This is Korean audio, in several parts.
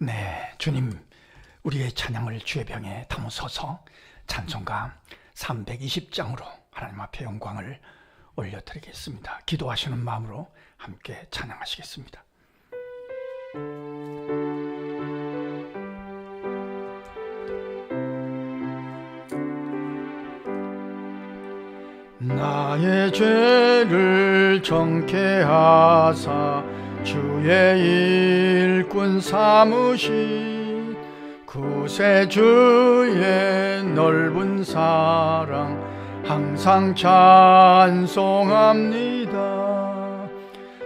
네, 주님, 우리의 찬양을 주의 병에 담으소서. 찬송가 320장으로 하나님 앞에 영광을 올려드리겠습니다. 기도하시는 마음으로 함께 찬양하시겠습니다. 나의 죄를 정케 하사 주의 일꾼 삼으신 구세주의 넓은 사랑 항상 찬송합니다.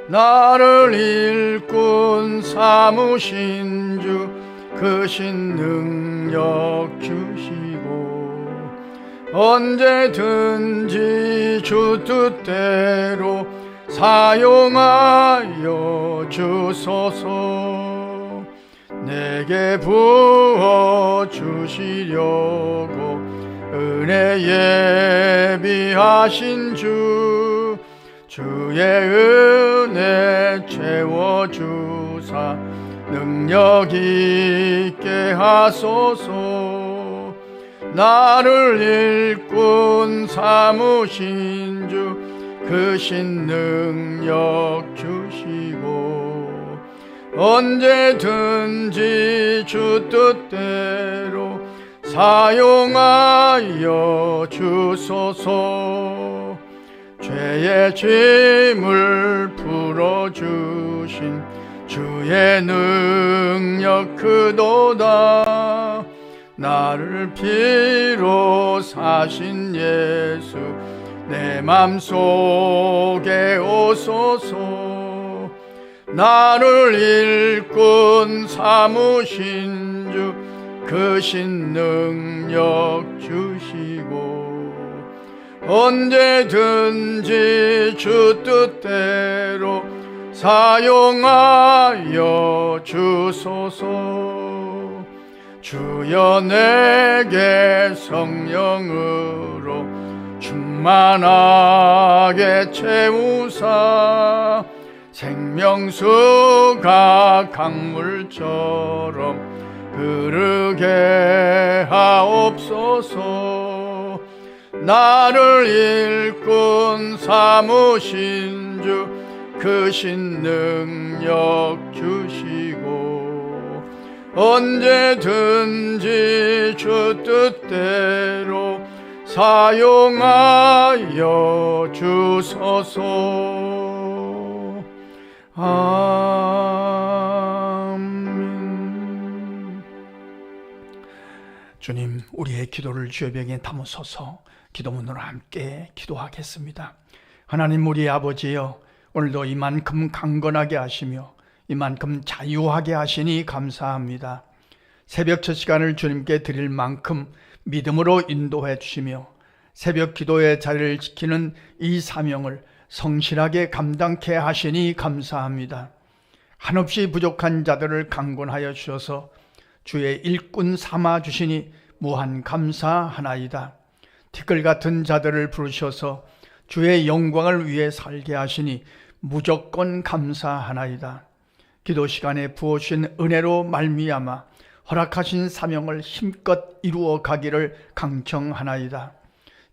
나를 일꾼 삼으신 주 크신 능력 주시고 언제든지 주 뜻대로 사용하여 주소서. 내게 부어 주시려고 은혜 예비하신 주, 주의 은혜 채워주사 능력 있게 하소서. 나를 일꾼 삼으신 주 크신 능력 주시고 언제든지 주 뜻대로 사용하여 주소서. 죄의 짐을 풀어주신 주의 능력 크도다. 나를 피로 사신 예수 내 맘속에 오소서. 나를 일꾼 삼으신 주 크신 능력 주시고 언제든지 주 뜻대로 사용하여 주소서. 주여 내게 성령으로 충만하게 채우사 생명수가 강물처럼 흐르게 하옵소서. 나를 일꾼 삼으신 주 크신 능력 주시고 언제든지 주 뜻대로 사용하여 주소서. 아멘. 주님, 우리의 기도를 주의 병에 담으소서. 기도문으로 함께 기도하겠습니다. 하나님, 우리의 아버지여, 오늘도 이만큼 강건하게 하시며 이만큼 자유하게 하시니 감사합니다. 새벽 첫 시간을 주님께 드릴 만큼 믿음으로 인도해 주시며 새벽 기도의 자리를 지키는 이 사명을 성실하게 감당케 하시니 감사합니다. 한없이 부족한 자들을 강권하여 주셔서 주의 일꾼 삼아 주시니 무한 감사하나이다. 티끌 같은 자들을 부르셔서 주의 영광을 위해 살게 하시니 무조건 감사하나이다. 기도 시간에 부어주신 은혜로 말미암아 허락하신 사명을 힘껏 이루어 가기를 강청하나이다.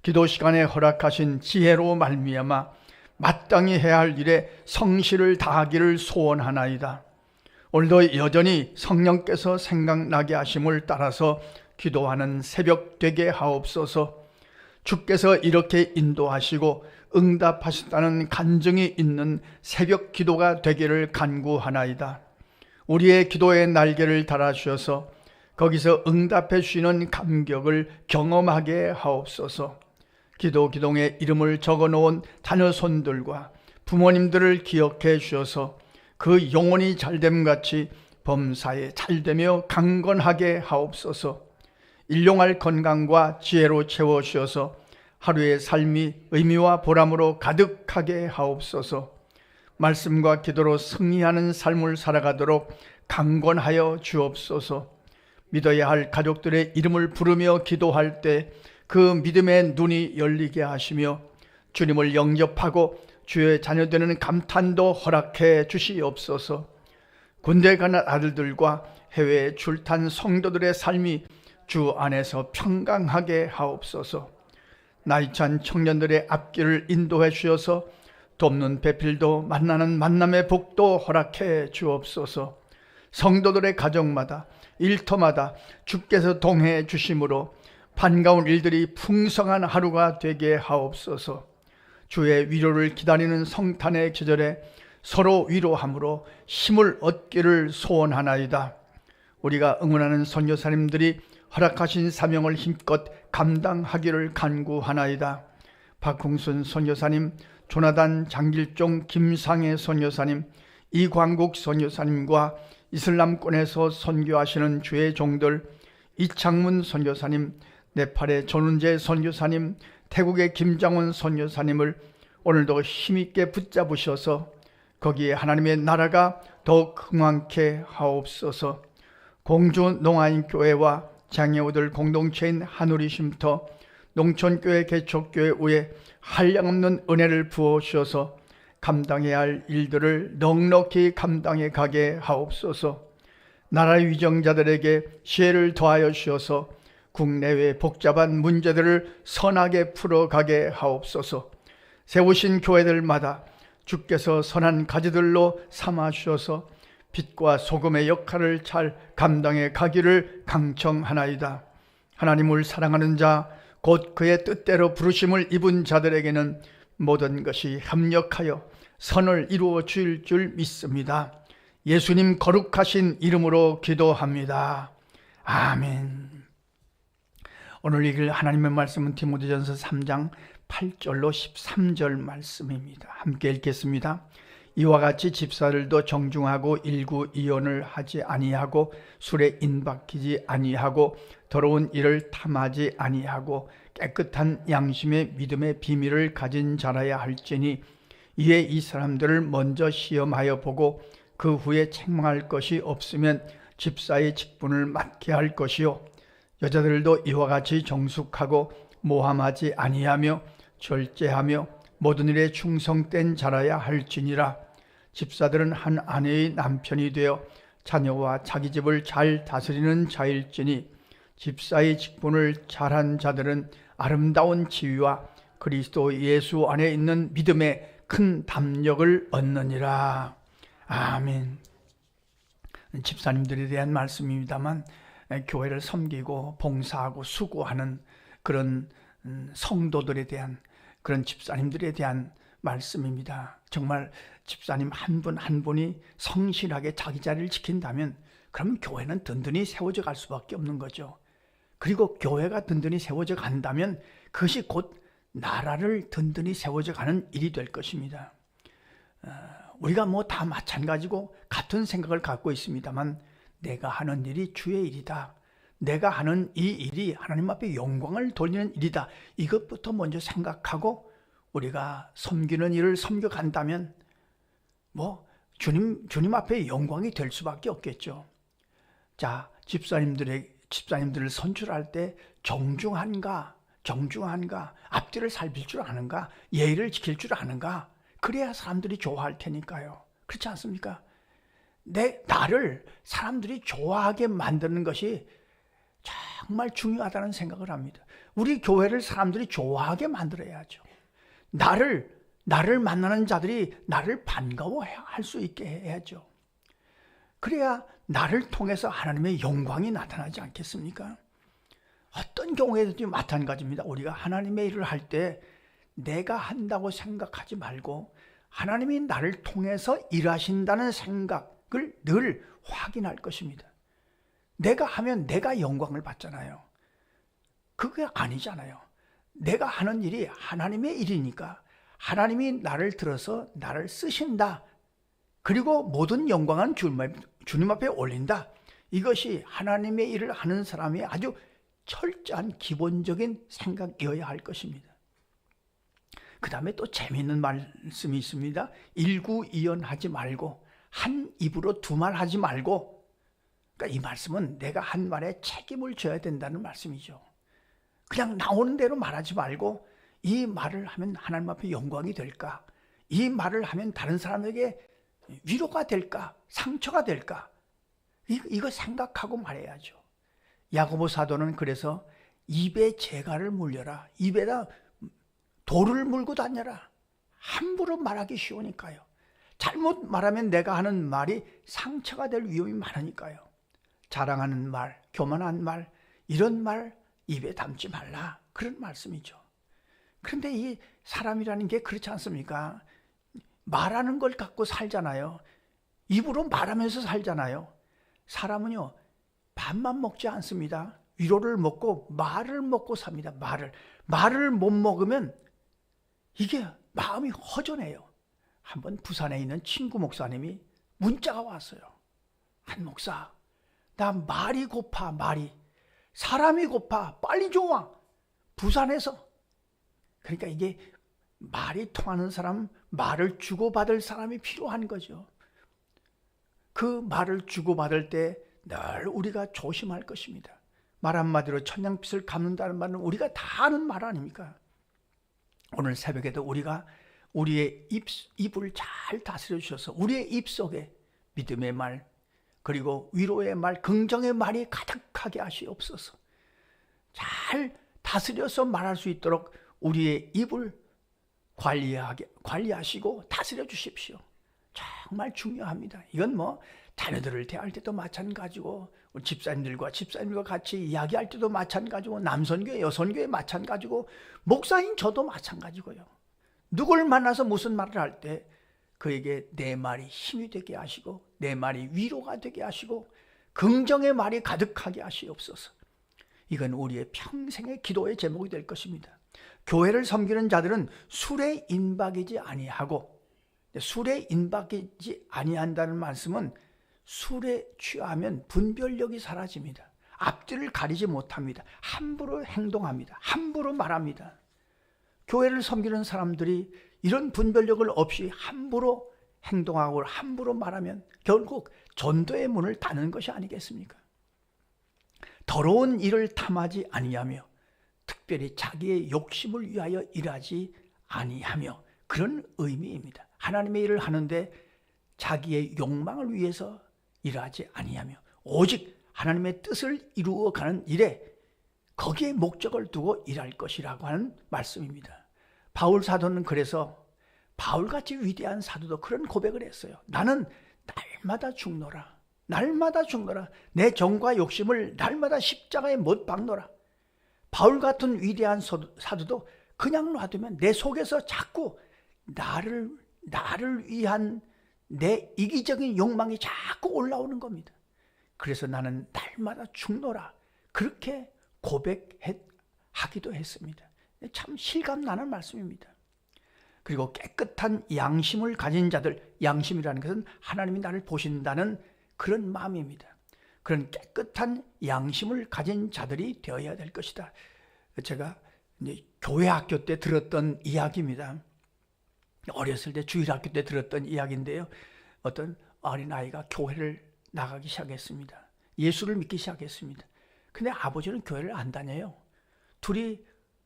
기도 시간에 허락하신 지혜로 말미암아 마땅히 해야 할 일에 성실을 다하기를 소원하나이다. 오늘도 여전히 성령께서 생각나게 하심을 따라서 기도하는 새벽 되게 하옵소서. 주께서 이렇게 인도하시고 응답하셨다는 간증이 있는 새벽 기도가 되기를 간구하나이다. 우리의 기도의 날개를 달아주셔서 거기서 응답해 주시는 감격을 경험하게 하옵소서. 기도 기동에 이름을 적어놓은 자녀손들과 부모님들을 기억해 주셔서 그 영혼이 잘됨같이 범사에 잘되며 강건하게 하옵소서. 일용할 건강과 지혜로 채워주셔서 하루의 삶이 의미와 보람으로 가득하게 하옵소서. 말씀과 기도로 승리하는 삶을 살아가도록 강권하여 주옵소서. 믿어야 할 가족들의 이름을 부르며 기도할 때 그 믿음의 눈이 열리게 하시며 주님을 영접하고 주의 자녀되는 감탄도 허락해 주시옵소서. 군대 가는 아들들과 해외에 출탄 성도들의 삶이 주 안에서 평강하게 하옵소서. 나이찬 청년들의 앞길을 인도해 주셔서 돕는 배필도 만나는 만남의 복도 허락해 주옵소서. 성도들의 가정마다 일터마다 주께서 동행해 주심으로 반가운 일들이 풍성한 하루가 되게 하옵소서. 주의 위로를 기다리는 성탄의 계절에 서로 위로함으로 힘을 얻기를 소원하나이다. 우리가 응원하는 선교사님들이 허락하신 사명을 힘껏 감당하기를 간구하나이다. 박홍순 선교사님, 조나단 장길종 김상혜 선교사님, 이광국 선교사님과 이슬람권에서 선교하시는 주의 종들, 이창문 선교사님, 네팔의 전운재 선교사님, 태국의 김장원 선교사님을 오늘도 힘있게 붙잡으셔서 거기에 하나님의 나라가 더욱 흥왕케 하옵소서. 공주 농아인교회와 장애우들 공동체인 하누리 쉼터, 농촌교회 개척교회 위에 한량없는 은혜를 부어주셔서 감당해야 할 일들을 넉넉히 감당해 가게 하옵소서. 나라의 위정자들에게 지혜를 더하여 주셔서 국내외 복잡한 문제들을 선하게 풀어가게 하옵소서. 세우신 교회들마다 주께서 선한 가지들로 삼아 주셔서 빛과 소금의 역할을 잘 감당해 가기를 강청하나이다. 하나님을 사랑하는 자, 곧 그의 뜻대로 부르심을 입은 자들에게는 모든 것이 협력하여 선을 이루어 줄 믿습니다. 예수님 거룩하신 이름으로 기도합니다. 아멘. 오늘 읽을 하나님의 말씀은 디모데전서 3장 8절로 13절 말씀입니다. 함께 읽겠습니다. 이와 같이 집사들도 정중하고 일구이연을 하지 아니하고 술에 인박히지 아니하고 더러운 일을 탐하지 아니하고 깨끗한 양심의 믿음의 비밀을 가진 자라야 할지니 이에 이 사람들을 먼저 시험하여 보고 그 후에 책망할 것이 없으면 집사의 직분을 맡게 할 것이요, 여자들도 이와 같이 정숙하고 모함하지 아니하며 절제하며 모든 일에 충성된 자라야 할지니라. 집사들은 한 아내의 남편이 되어 자녀와 자기 집을 잘 다스리는 자일지니 집사의 직분을 잘한 자들은 아름다운 지위와 그리스도 예수 안에 있는 믿음의 큰 담력을 얻느니라. 아멘. 집사님들에 대한 말씀입니다만 교회를 섬기고 봉사하고 수고하는 그런 성도들에 대한, 그런 집사님들에 대한 말씀입니다. 정말 집사님 한 분 한 분이 성실하게 자기 자리를 지킨다면 그러면 교회는 든든히 세워져 갈 수밖에 없는 거죠. 그리고 교회가 든든히 세워져 간다면 그것이 곧 나라를 든든히 세워져 가는 일이 될 것입니다. 우리가 뭐 다 마찬가지고 같은 생각을 갖고 있습니다만 내가 하는 일이 주의 일이다, 내가 하는 이 일이 하나님 앞에 영광을 돌리는 일이다, 이것부터 먼저 생각하고 우리가 섬기는 일을 섬겨간다면 뭐 주님 앞에 영광이 될 수밖에 없겠죠. 자, 집사님들을 선출할 때 정중한가, 앞뒤를 살필 줄 아는가, 예의를 지킬 줄 아는가, 그래야 사람들이 좋아할 테니까요. 그렇지 않습니까? 나를 사람들이 좋아하게 만드는 것이 정말 중요하다는 생각을 합니다. 우리 교회를 사람들이 좋아하게 만들어야죠. 나를 만나는 자들이 나를 반가워할 수 있게 해야죠. 그래야 나를 통해서 하나님의 영광이 나타나지 않겠습니까? 어떤 경우에도 마찬가지입니다. 우리가 하나님의 일을 할 때 내가 한다고 생각하지 말고 하나님이 나를 통해서 일하신다는 생각을 늘 확인할 것입니다. 내가 하면 내가 영광을 받잖아요. 그게 아니잖아요. 내가 하는 일이 하나님의 일이니까 하나님이 나를 들어서 나를 쓰신다. 그리고 모든 영광은 주님 앞에 올린다. 이것이 하나님의 일을 하는 사람의 아주 철저한 기본적인 생각이어야 할 것입니다. 그 다음에 또 재미있는 말씀이 있습니다. 일구이연하지 말고 한 입으로 두 말 하지 말고, 그러니까 이 말씀은 내가 한 말에 책임을 져야 된다는 말씀이죠. 그냥 나오는 대로 말하지 말고 이 말을 하면 하나님 앞에 영광이 될까? 이 말을 하면 다른 사람에게 위로가 될까? 상처가 될까? 이거 생각하고 말해야죠. 야고보 사도는 그래서 입에 재갈을 물려라. 입에다 돌을 물고 다녀라. 함부로 말하기 쉬우니까요. 잘못 말하면 내가 하는 말이 상처가 될 위험이 많으니까요. 자랑하는 말, 교만한 말, 이런 말 입에 담지 말라. 그런 말씀이죠. 그런데 이 사람이라는 게 그렇지 않습니까? 말하는 걸 갖고 살잖아요. 입으로 말하면서 살잖아요. 사람은요, 밥만 먹지 않습니다. 위로를 먹고 말을 먹고 삽니다. 말을 못 먹으면 이게 마음이 허전해요. 한번 부산에 있는 친구 목사님이 문자가 왔어요. 한 목사, 나 말이 고파. 사람이 고파. 빨리 좀 와. 부산에서. 그러니까 이게 말이 통하는 사람, 말을 주고받을 사람이 필요한 거죠. 그 말을 주고받을 때 늘 우리가 조심할 것입니다. 말 한마디로 천냥빚을 갚는다는 말은 우리가 다 아는 말 아닙니까? 오늘 새벽에도 우리가 우리의 입을 잘 다스려 주셔서 우리의 입 속에 믿음의 말, 그리고 위로의 말, 긍정의 말이 가득하게 하시옵소서. 잘 다스려서 말할 수 있도록 우리의 입을 관리하시고 다스려 주십시오. 정말 중요합니다. 이건 뭐 자녀들을 대할 때도 마찬가지고, 집사님들과 같이 이야기할 때도 마찬가지고, 남선교회, 여선교회 마찬가지고, 목사인 저도 마찬가지고요. 누굴 만나서 무슨 말을 할 때 그에게 내 말이 힘이 되게 하시고, 내 말이 위로가 되게 하시고, 긍정의 말이 가득하게 하시옵소서. 이건 우리의 평생의 기도의 제목이 될 것입니다. 교회를 섬기는 자들은 술에 인박이지 아니하고, 술에 인박이지 아니한다는 말씀은 술에 취하면 분별력이 사라집니다. 앞뒤를 가리지 못합니다. 함부로 행동합니다. 함부로 말합니다. 교회를 섬기는 사람들이 이런 분별력을 없이 함부로 행동하고 함부로 말하면 결국 전도의 문을 닫는 것이 아니겠습니까? 더러운 일을 탐하지 아니하며 특별히 자기의 욕심을 위하여 일하지 아니하며, 그런 의미입니다. 하나님의 일을 하는데 자기의 욕망을 위해서 일하지 아니하며 오직 하나님의 뜻을 이루어가는 일에 거기에 목적을 두고 일할 것이라고 하는 말씀입니다. 바울 사도는 그래서 바울같이 위대한 사도도 그런 고백을 했어요. 나는 날마다 죽노라. 내 정과 욕심을 날마다 십자가에 못 박노라. 바울 같은 위대한 사도도 그냥 놔두면 내 속에서 자꾸 나를 위한 내 이기적인 욕망이 자꾸 올라오는 겁니다. 그래서 나는 날마다 죽노라. 그렇게 고백하기도 했습니다. 참 실감나는 말씀입니다. 그리고 깨끗한 양심을 가진 자들, 양심이라는 것은 하나님이 나를 보신다는 그런 마음입니다. 그런 깨끗한 양심을 가진 자들이 되어야 될 것이다. 제가 이제 교회 학교 때 들었던 이야기입니다. 어렸을 때 주일학교 때 들었던 이야기인데요. 어떤 어린아이가 교회를 나가기 시작했습니다. 예수를 믿기 시작했습니다. 근데 아버지는 교회를 안 다녀요. 둘이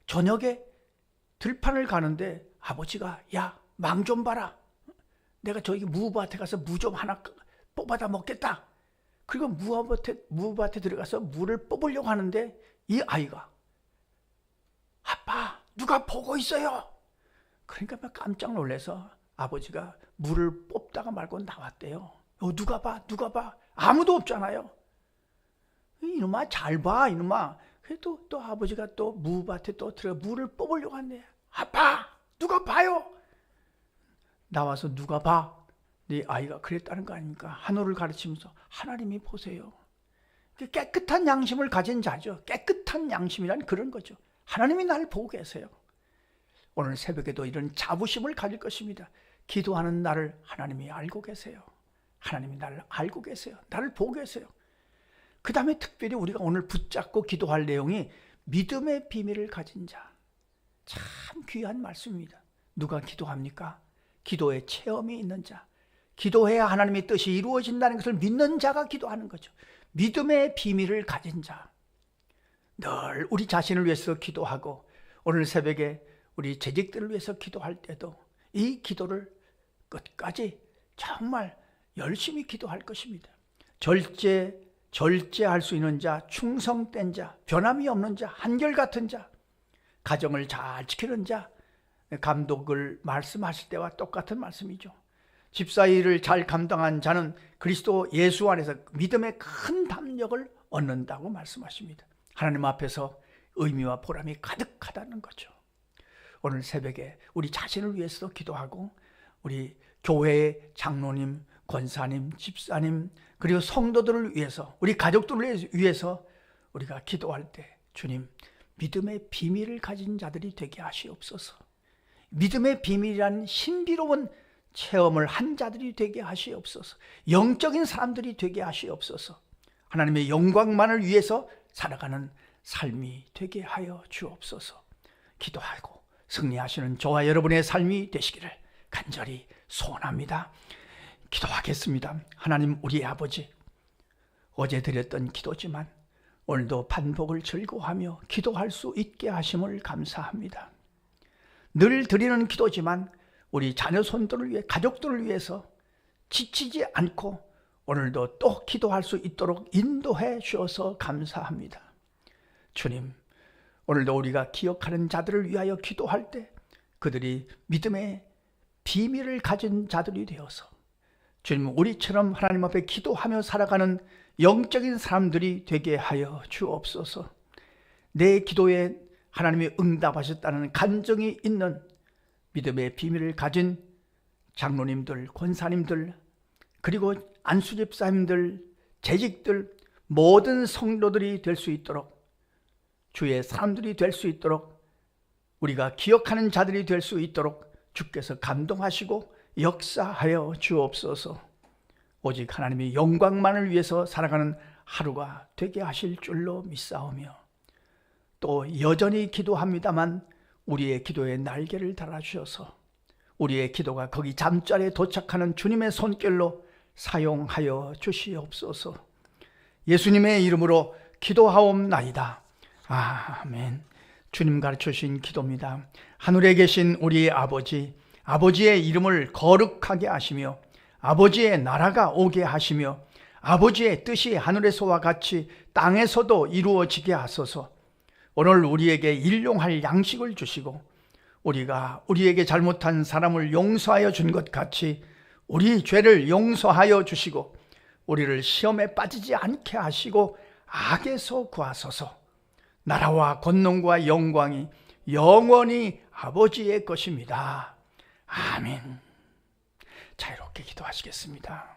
저녁에 들판을 가는데 아버지가 야, 망 좀 봐라. 내가 저기 무밭에 가서 무 좀 하나 뽑아다 먹겠다. 그리고 무밭에 들어가서 무를 뽑으려고 하는데 이 아이가 아빠, 누가 보고 있어요. 그러니까 막 깜짝 놀라서 아버지가 물을 뽑다가 말고 나왔대요. 누가 봐. 아무도 없잖아요. 이놈아 잘 봐, 이놈아. 또 아버지가 또 무밭에 또 들어가 물을 뽑으려고 한대. 아빠, 누가 봐요. 나와서 누가 봐. 네 아이가 그랬다는 거 아닙니까? 하늘을 가르치면서 하나님이 보세요. 깨끗한 양심을 가진 자죠. 깨끗한 양심이란 그런 거죠. 하나님이 나를 보고 계세요. 오늘 새벽에도 이런 자부심을 가질 것입니다. 기도하는 나를 하나님이 알고 계세요. 하나님이 나를 알고 계세요. 나를 보고 계세요. 그 다음에 특별히 우리가 오늘 붙잡고 기도할 내용이 믿음의 비밀을 가진 자. 참 귀한 말씀입니다. 누가 기도합니까? 기도의 체험이 있는 자. 기도해야 하나님의 뜻이 이루어진다는 것을 믿는 자가 기도하는 거죠. 믿음의 비밀을 가진 자. 늘 우리 자신을 위해서 기도하고 오늘 새벽에 우리 재직들을 위해서 기도할 때도 이 기도를 끝까지 정말 열심히 기도할 것입니다. 절제할 수 있는 자, 충성된 자, 변함이 없는 자, 한결같은 자, 가정을 잘 지키는 자, 감독을 말씀하실 때와 똑같은 말씀이죠. 집사일을 잘 감당한 자는 그리스도 예수 안에서 믿음의 큰 담력을 얻는다고 말씀하십니다. 하나님 앞에서 의미와 보람이 가득하다는 거죠. 오늘 새벽에 우리 자신을 위해서도 기도하고 우리 교회의 장로님, 권사님, 집사님, 그리고 성도들을 위해서, 우리 가족들을 위해서 우리가 기도할 때 주님, 믿음의 비밀을 가진 자들이 되게 하시옵소서. 믿음의 비밀이란 신비로운 체험을 한 자들이 되게 하시옵소서. 영적인 사람들이 되게 하시옵소서. 하나님의 영광만을 위해서 살아가는 삶이 되게 하여 주옵소서. 기도하고 승리하시는 저와 여러분의 삶이 되시기를 간절히 소원합니다. 기도하겠습니다. 하나님 우리 아버지, 어제 드렸던 기도지만 오늘도 반복을 즐거워하며 기도할 수 있게 하심을 감사합니다. 늘 드리는 기도지만 우리 자녀 손들을 위해, 가족들을 위해서 지치지 않고 오늘도 또 기도할 수 있도록 인도해 주셔서 감사합니다. 주님, 오늘도 우리가 기억하는 자들을 위하여 기도할 때 그들이 믿음의 비밀을 가진 자들이 되어서 주님, 우리처럼 하나님 앞에 기도하며 살아가는 영적인 사람들이 되게 하여 주옵소서. 내 기도에 하나님이 응답하셨다는 간증이 있는 믿음의 비밀을 가진 장로님들, 권사님들, 그리고 안수집사님들, 재직들, 모든 성도들이 될 수 있도록, 주의 사람들이 될 수 있도록, 우리가 기억하는 자들이 될 수 있도록 주께서 감동하시고 역사하여 주옵소서. 오직 하나님의 영광만을 위해서 살아가는 하루가 되게 하실 줄로 믿사오며, 또 여전히 기도합니다만 우리의 기도에 날개를 달아주셔서 우리의 기도가 거기 잠자리에 도착하는 주님의 손길로 사용하여 주시옵소서. 예수님의 이름으로 기도하옵나이다. 아멘. 주님 가르쳐주신 기도입니다. 하늘에 계신 우리 아버지, 아버지의 이름을 거룩하게 하시며 아버지의 나라가 오게 하시며 아버지의 뜻이 하늘에서와 같이 땅에서도 이루어지게 하소서. 오늘 우리에게 일용할 양식을 주시고 우리가 우리에게 잘못한 사람을 용서하여 준 것 같이 우리 죄를 용서하여 주시고 우리를 시험에 빠지지 않게 하시고 악에서 구하소서. 나라와 권능과 영광이 영원히 아버지의 것입니다. 아멘. 자유롭게 기도하시겠습니다.